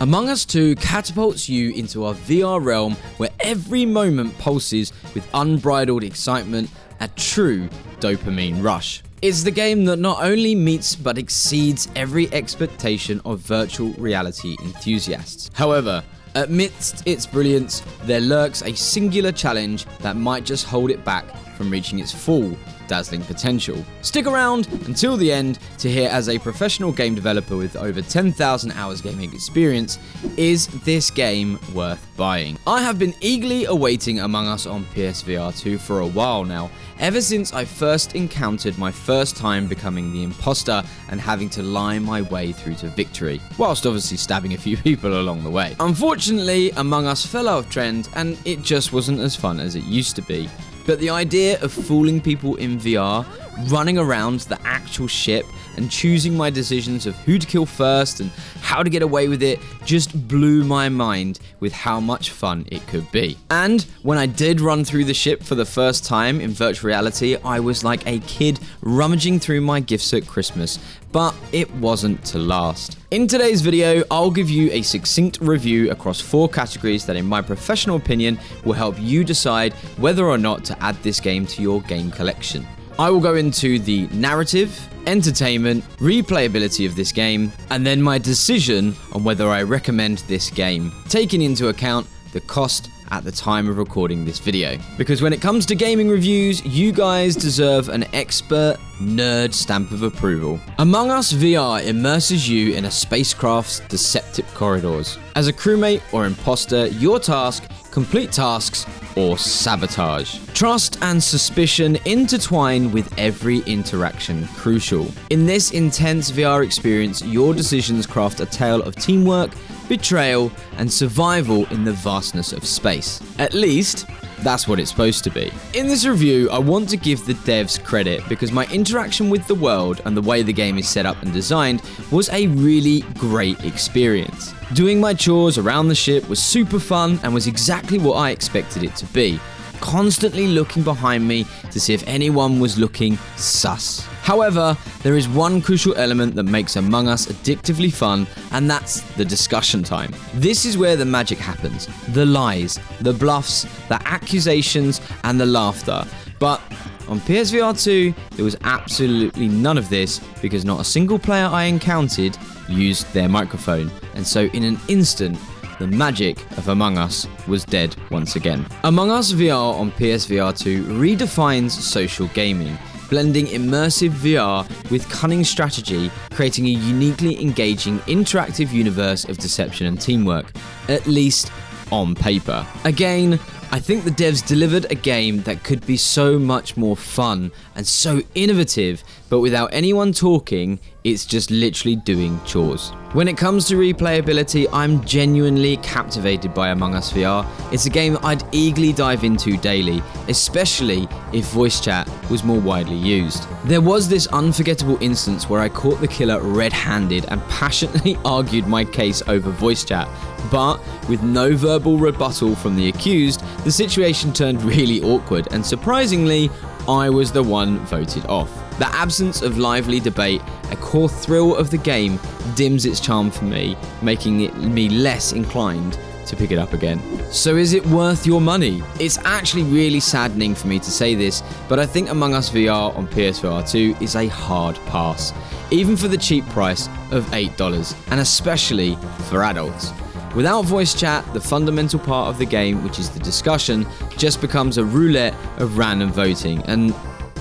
Among Us 2 catapults you into a VR realm where every moment pulses with unbridled excitement, a true dopamine rush. It's the game that not only meets but exceeds every expectation of virtual reality enthusiasts. However, amidst its brilliance, there lurks a singular challenge that might just hold it back from reaching its full dazzling potential. Stick around until the end to hear, as a professional game developer with over 10,000 hours gaming experience, is this game worth buying? I have been eagerly awaiting Among Us on PSVR2 for a while now, ever since I first encountered my first time becoming the imposter and having to lie my way through to victory, whilst obviously stabbing a few people along the way. Unfortunately, Among Us fell out of trend and it just wasn't as fun as it used to be. But the idea of fooling people in VR, running around the actual ship and choosing my decisions of who to kill first and how to get away with it just blew my mind with how much fun it could be. And when I did run through the ship for the first time in virtual reality, I was like a kid rummaging through my gifts at Christmas, but it wasn't to last. In today's video, I'll give you a succinct review across 4 categories that, in my professional opinion, will help you decide whether or not to add this game to your game collection. I will go into the narrative, entertainment, replayability of this game, and then my decision on whether I recommend this game, taking into account the cost at the time of recording this video. Because when it comes to gaming reviews, you guys deserve an expert nerd stamp of approval. Among Us VR immerses you in a spacecraft's deceptive corridors. As a crewmate or imposter, your task: complete tasks or sabotage. Trust and suspicion intertwine with every interaction crucial. In this intense VR experience, your decisions craft a tale of teamwork, betrayal, and survival in the vastness of space. At least, that's what it's supposed to be. In this review, I want to give the devs credit because my interaction with the world and the way the game is set up and designed was a really great experience. Doing my chores around the ship was super fun and was exactly what I expected it to be. Constantly looking behind me to see if anyone was looking sus. However, there is one crucial element that makes Among Us addictively fun, and that's the discussion time. This is where the magic happens. The lies, the bluffs, the accusations, and the laughter. But on PSVR2, there was absolutely none of this because not a single player I encountered used their microphone. And so in an instant, the magic of Among Us was dead once again. Among Us VR on PSVR2 redefines social gaming, blending immersive VR with cunning strategy, creating a uniquely engaging, interactive universe of deception and teamwork, at least on paper. Again, I think the devs delivered a game that could be so much more fun and so innovative, but without anyone talking, it's just literally doing chores. When it comes to replayability, I'm genuinely captivated by Among Us VR. It's a game I'd eagerly dive into daily, especially if voice chat was more widely used. There was this unforgettable instance where I caught the killer red-handed and passionately argued my case over voice chat, but with no verbal rebuttal from the accused, the situation turned really awkward, and surprisingly, I was the one voted off. The absence of lively debate, a core thrill of the game, dims its charm for me, making me less inclined to pick it up again. So is it worth your money? It's actually really saddening for me to say this, but I think Among Us VR on PSVR2 is a hard pass, even for the cheap price of $8, and especially for adults. Without voice chat, the fundamental part of the game, which is the discussion, just becomes a roulette of random voting, and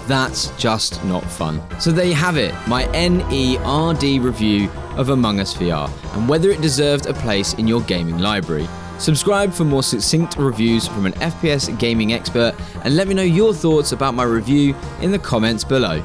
that's just not fun. So there you have it, my NERD review of Among Us VR, and whether it deserved a place in your gaming library. Subscribe for more succinct reviews from an FPS gaming expert, and let me know your thoughts about my review in the comments below.